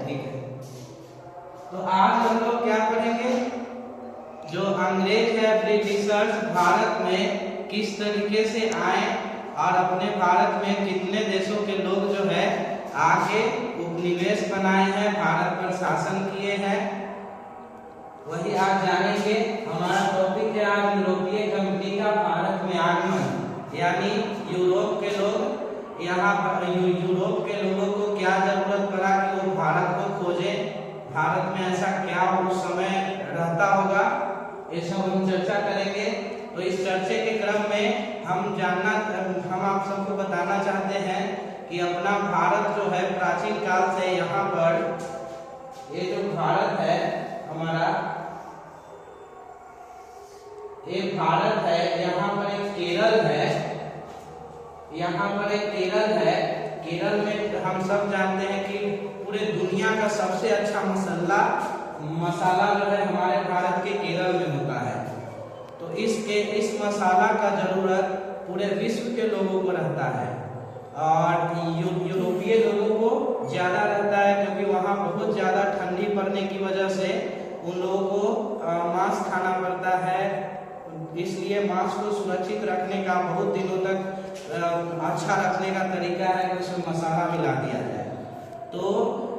ठीक है। तो आज हम लोग क्या पढ़ेंगे, जो अंग्रेज है ब्रिटिशर्स भारत में किस तरीके से आए और अपने भारत में कितने देशों के लोग जो है आके उपनिवेश बनाए हैं, भारत पर शासन किए हैं, वही आज जानेंगे। हमारा टॉपिक है आज यूरोपीय कंपनी का भारत में आगमन, यानी यूरोप के लोग यहाँ पर यूरोप के लोगों को क्या जरूरत पड़ा कि वो भारत को खोजे, भारत में ऐसा क्या उस समय रहता होगा, ये सब हम चर्चा करेंगे। तो इस चर्चे के क्रम में हम आप सबको बताना चाहते हैं कि अपना भारत जो है प्राचीन काल से यहाँ पर ये जो भारत है हमारा, ये भारत है, यहाँ पर एक केरल है, यहाँ पर एक केरल है। केरल में हम सब जानते हैं कि पूरे दुनिया का सबसे अच्छा मसाला जो है हमारे भारत के केरल में होता है। तो इस मसाला का जरूरत पूरे विश्व के लोगों को रहता है और यूरोपीय लोगों को ज्यादा रहता है, क्योंकि वहाँ बहुत ज्यादा ठंडी पड़ने की वजह से उन लोगों को मांस खाना पड़ता है। इसलिए मांस को सुरक्षित रखने का, बहुत दिनों तक अच्छा रखने का तरीका है कि उसमें मसाला मिला दिया जाए। तो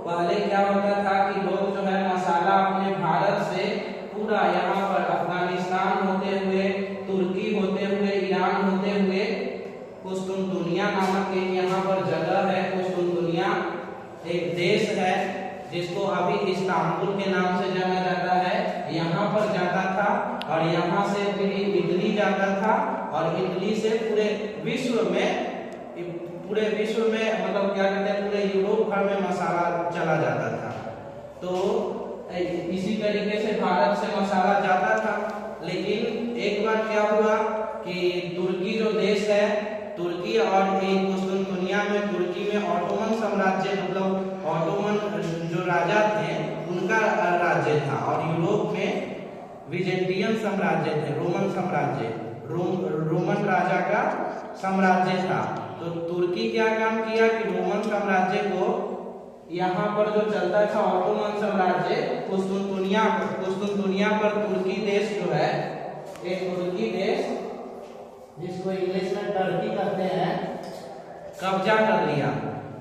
पहले क्या होता था कि लोग जो है मसाला अपने भारत से पूरा यहाँ पर अफगानिस्तान होते हुए, तुर्की होते हुए, ईरान होते हुए, कुस्तुनतुनिया नामक एक यहाँ पर जगह है, कुस्तुनतुनिया एक देश है जिसको अभी इस्तांबुल के नाम से जाना जाता है, यहाँ पर जाता था और यहाँ से फिर इटली जाता था और इटली से पूरे विश्व में मतलब क्या कहते हैं, पूरे यूरोप भर में मसाला चला जाता था। तो इसी तरीके से भारत से मसाला जाता था। लेकिन एक बार क्या हुआ कि तुर्की जो देश है, तुर्की और कुस्तुनतुनिया में, तुर्की में ऑटोमन साम्राज्य, मतलब ऑटोमन जो राजा थे उनका राज्य था और यूरोप में विजेंटियन साम्राज्य थे, रोमन राजा का साम्राज्य था। तो तुर्की क्या काम किया कि रोमन साम्राज्य को यहाँ पर जो चलता था ऑटोमन साम्राज्य, कुस्तुनतुनिया पर तुर्की देश जो है, एक तुर्की देश जिसको इंग्लिश में टर्की कहते हैं, कब्जा कर लिया।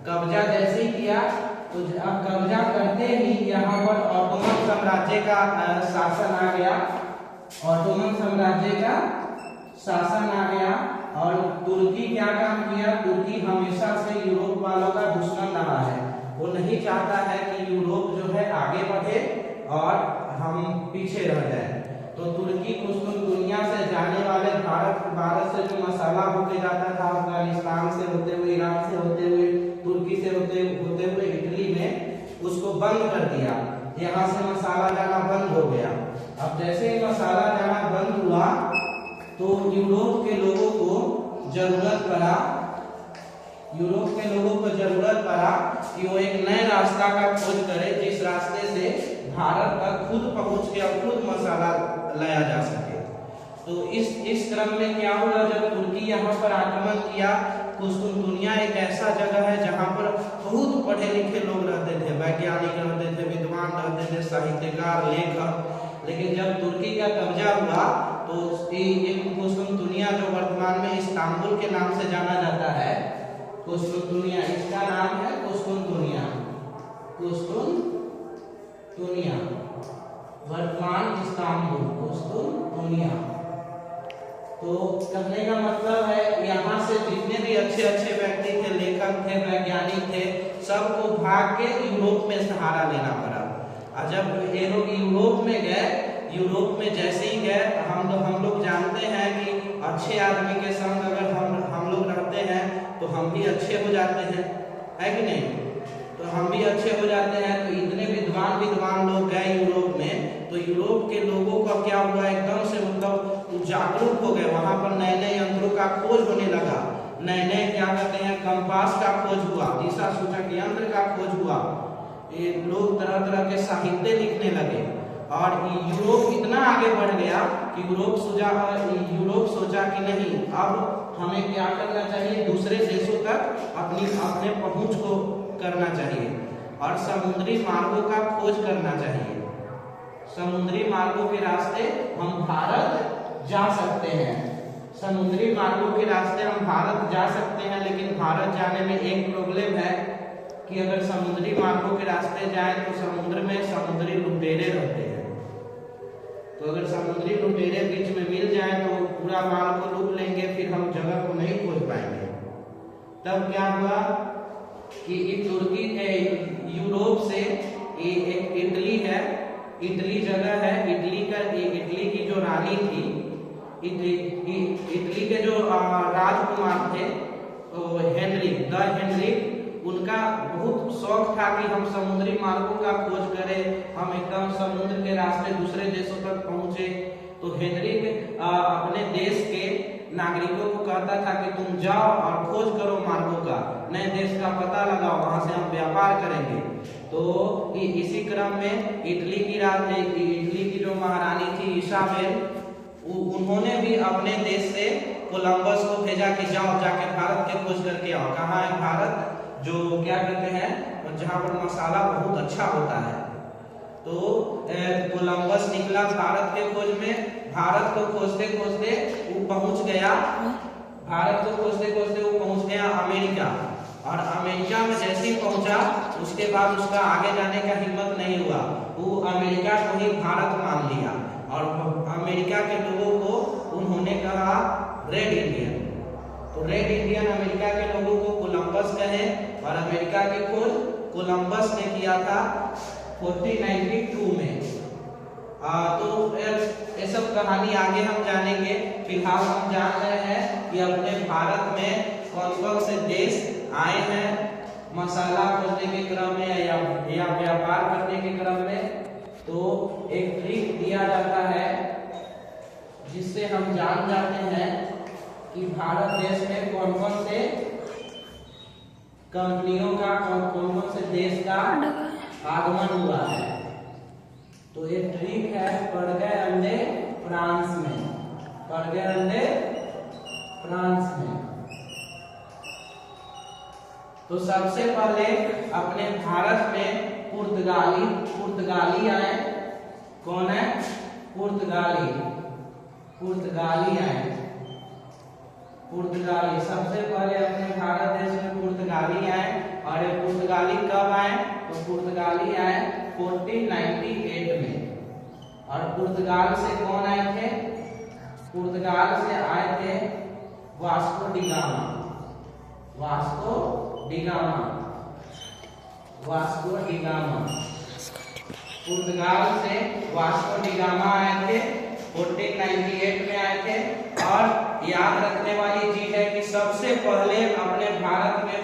कब्जा जैसे ही किया तो अब कब्जा करते ही यहाँ पर ऑटोमन साम्राज्य का शासन आ गया, ऑटोमन साम्राज्य का शासन आ गया। और तुर्की क्या काम किया, तुर्की हमेशा से यूरोप वालों का दुश्मन रहा है, वो नहीं चाहता है कि यूरोप जो है आगे बढ़े और हम पीछे रह जाए। तो तुर्की कुस्तुनतुनिया से जाने वाले भारत से जो मसाला होके जाता था, अफगानिस्तान से होते हुए, ईरान से होते हुए, तुर्की से होते हुए इटली में, उसको बंद कर दिया। यहाँ से मसाला जाना बंद हो गया। अब जैसे ही मसाला जाना बंद हुआ तो यूरोप के लोगों को जरूरत पड़ा कि वो एक नए रास्ता का खोज करे, जिस रास्ते से भारत तक खुद पहुंच के और खुद मसाला लाया जा सके। तो इस क्रम में क्या हुआ, जब तुर्की यहाँ पर आक्रमण किया, कुस्तुनतुनिया एक ऐसा जगह है जहाँ पर बहुत पढ़े लिखे लोग रहते थे, वैज्ञानिक रहते थे, विद्वान रहते थे, साहित्यकार, लेखक। लेकिन जब तुर्की का कब्जा हुआ तो ये कुस्तुनतुनिया जो वर्तमान में इस्तांबुल के नाम से जाना जाता है, कुस्तुनतुनिया, इसका नाम है कुस्तुनतुनिया, वर्तमान इस्तांबुल, कुस्तुनतुनिया। तो कहने का मतलब है यहाँ से जितने भी अच्छे व्यक्ति थे, लेखक थे, वैज्ञानिक थे, सबको भाग के यूरोप में सहारा लेना पड़ा। और जब ये लोग यूरोप में गए, यूरोप में जैसे ही गए, हम लोग जानते हैं कि अच्छे आदमी के संग अगर हम लोग रहते हैं तो हम भी अच्छे हो जाते हैं, है कि नहीं? तो हम भी अच्छे हो जाते हैं। तो इतने विद्वान लोग गए यूरोप में, तो यूरोप के लोगों का क्या हुआ, एकदम से मतलब जागरूक हो गए। वहां पर नए नए यंत्रों का खोज होने लगा, नए क्या कहते हैं, कंपास का खोज हुआ, दिशा सूचक यंत्र का खोज हुआ, ये लोग तरह तरह के साहित्य लिखने लगे। और यूरोप इतना आगे बढ़ गया कि यूरोप सोचा कि नहीं, अब हमें क्या करना चाहिए, दूसरे देशों तक अपने पहुंच को करना चाहिए। और समुद्री मार्गों का खोज करना चाहिए। समुद्री मार्गों के रास्ते हम भारत जा सकते हैं। समुद्री मार्गों के रास्ते हम भारत जा सकते हैं, लेकिन भारत जाने में एक प्रॉब्लम है कि अगर समुद्री मार्गों के रास्ते जाए तो समुद्र में समुद्री लुटेरे रहते हैं। तो अगर समुद्री लुटेरे बीच में मिल जाए तो पूरा माल को लूट लेंगे, फिर हम जगह को नहीं खोज पाएंगे। तब क्या हुआ कि तुर्की यूरोप से एक इटली है, इटली जगह है, इटली की जो रानी थी, इटली के जो राजकुमार थे तो हेनरिक, उनका बहुत शौक था कि हम समुद्री मार्गों का खोज करें, हम एकदम समुद्र के रास्ते दूसरे देशों तक पहुंचे। तो हेनरिक अपने देश के नागरिकों को कहता था कि तुम जाओ और खोज करो मार्गों का, नए देश का पता लगाओ, वहां से हम व्यापार करेंगे। तो इसी क्रम में इटली की जो महारानी थी इसाबेल, उन्होंने भी अपने देश से कोलंबस को भेजा कि जाओ जाके भारत के खोज करके आओ। कहाँ है भारत? जो क्या कहते हैं, जहाँ पर मसाला बहुत अच्छा होता है। तो कोलंबस निकला भारत के खोज में। भारत को खोजते खोजते वो पहुंच गया, अमेरिका। और अमेरिका में जैसे ही पहुंचा उसके बाद उसका आगे जाने का हिम्मत नहीं हुआ, वो अमेरिका को ही भारत मान लिया। और अमेरिका के लोगों को उन्होंने कहा रेड इंडियन। तो रेड इंडियन अमेरिका के लोगों को कोलंबस कहे, और अमेरिका की खोज कोलंबस ने किया था 1492 में। तो ये सब कहानी आगे हम जानेंगे। फिलहाल हम जान रहे हैं कि अपने भारत में कौन कौन से देश आए हैं मसाला खोजने के क्रम में या व्यापार करने के क्रम में। तो एक ट्रिक दिया जाता है जिससे हम जान जाते हैं कि भारत देश में कौन कौन से कंपनियों का, कौन कौन से देश का आगमन हुआ है। तो ये ट्रिक है, पड़ गए अंडे फ्रांस में, पड़ गए अंडे फ्रांस में। तो सबसे पहले अपने भारत में पुर्तगाली आए। कौन है? पुर्तगाली आए। पुर्तगाली सबसे पहले अपने भारत देश में पुर्तगाली आए। और ये पुर्तगाली कब आए? तो पुर्तगाली आए 1498 में। और पुर्तगाल से कौन आए थे? पुर्तगाल से आए थे वास्को डी गामा। पुर्तगाल से वास्को डी गामा आए थे, 1498 में आए थे। और याद रखने वाली चीज है कि सबसे पहले अपने भारत में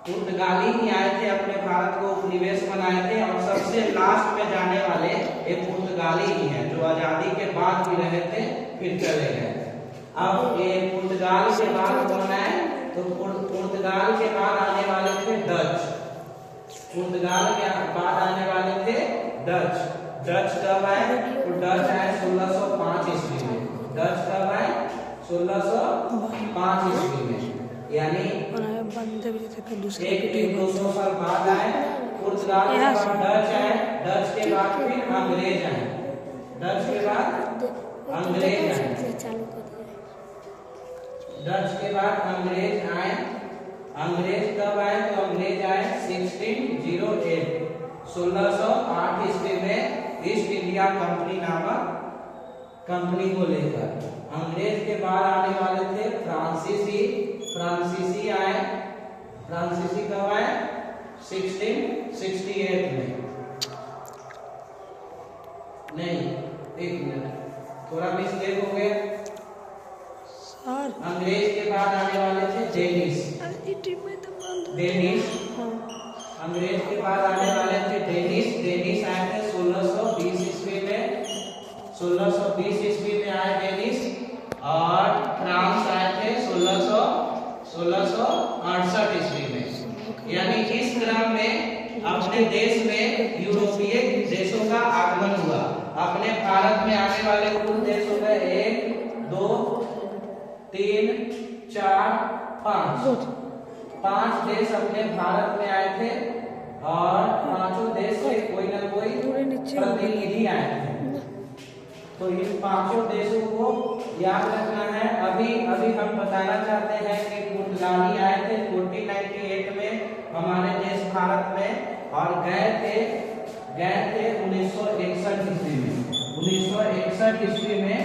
पुर्तगाली ही आए थे, अपने भारत को उपनिवेश बनाए थे। और सबसे लास्ट में जाने वाले ये पुर्तगाली ही हैं, जो आजादी के बाद भी रहे थे फिर चले गए। अब ये पुर्तगाल के बाद कौन है? तो पुर्तगाल के बाद आने वाले थे डच। पुर्तगाल के बाद आने वाले थे डच कब आए? तो डच आए 1605 ईस्वी में। डच कब आए? 1605 ईस्वी में, यानी 1-200 साल बाद आए। पुर्तगाल के बाद डच आए, डच के बाद फिर अंग्रेज आए, डच के बाद अंग्रेज आए। अंग्रेज कब आए? तो अंग्रेज आए 1608 ईस्वी में ईस्ट इंडिया कंपनी नामक कंपनी को लेकर। अंग्रेज के बाद आने वाले थे फ्रांसीसी आए। फ्रांसीसी कब आए? 1668 में। नहीं, एक मिनट, थोड़ा मिस्टेक हो गया। अंग्रेज के बाद आने वाले थे डेनिश। अंग्रेज के बाद आने वाले थे डेनिश आए थे 1620 ईस्वी में। 1620 ईस्वी में आए डेनिश। और फ्रांस आए थे 1668 ईस्वी में। यानी इस क्रम में अपने देश में यूरोपीय देशों का आगमन हुआ। अपने भारत में आने वाले कुल देश हो गए 1, 2, 3, 4, 5। 5 देश अपने भारत में आए थे और 5 देश से कोई ना कोई प्रतिनिधि आए थे। तो इन 5 देशों को याद रखना है। अभी हम बताना चाहते हैं कि पुर्तगाली आए थे 1498 में हमारे देश भारत में और गए थे 1961 ईस्वी में। 1961 ईस्वी में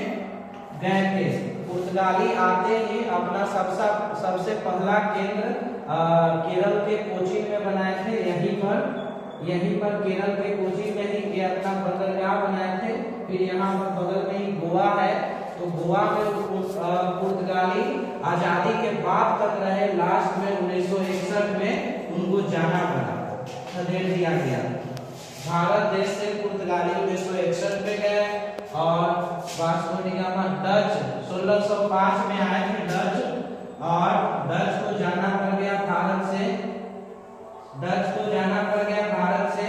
गए थे। पुर्तगाली आते ही अपना सबसे पहला केंद्र केरल के कोचीन में बनाए थे। यहीं पर केरल के कोचीन में ही ये अपना बंदरगाह बनाए थे। फिर यहाँ पर बगल में ही गोवा है, तो गोवा में पुर्तगाली आजादी के बाद तक रहे। लास्ट में 1961 में उनको जाना पड़ा, खदेड़ दिया गया। भारत देश से पुर्तगाली 1961 में गए और वास्को डी गामा डच 1605 में आए थे डच, और डच को जाना पड़ गया भारत से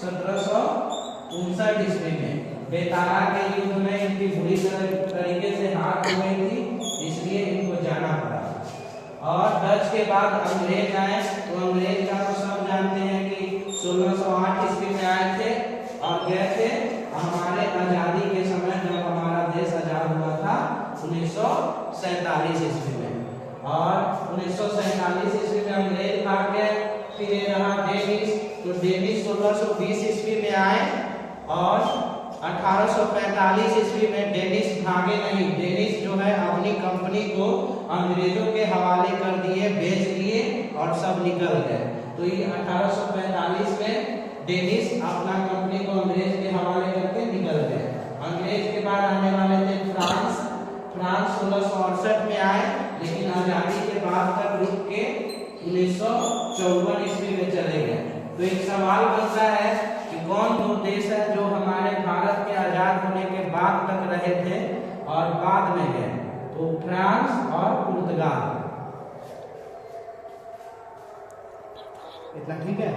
1759 ईस्वी में। बेतारा के युद्ध में इनकी बुरी तरीके से हार हो गई थी, इसलिए इनको जाना पड़ा। और डच के बाद अंग्रेज आए, तो अंग्रेज का तो सब जानते हैं कि 1608 ईस्वी में आए थे और गए थे हमारे आजादी के समय, जब हमारा देश आजाद हुआ था 1947 ईस्वी में। और 1947 ईस्वी में अंग्रेज भाग गए। फिर ये रहा डेनिश, तो डेनिश 1620 ईस्वी में आए और 1845 ईस्वी में डेनिश भागे नहीं। डेनिश जो है अपनी कंपनी को अंग्रेजों के हवाले कर दिए, बेच दिए और सब निकल गए। तो ये 1845 में डेनिश अपना कंपनी को अंग्रेज के हवाले करके निकल गए। अंग्रेज के बाद आने वाले थे फ्रांस 1668 में आए, लेकिन आजादी के बाद तक रुक के 1954 ईस्वी में चले गए। तो एक सवाल बनता है कि कौन 2 देश है जो हमारे भारत के आजाद होने के बाद तक रहे थे और बाद में गए? तो फ्रांस और पुर्तगाल। इतना ठीक है?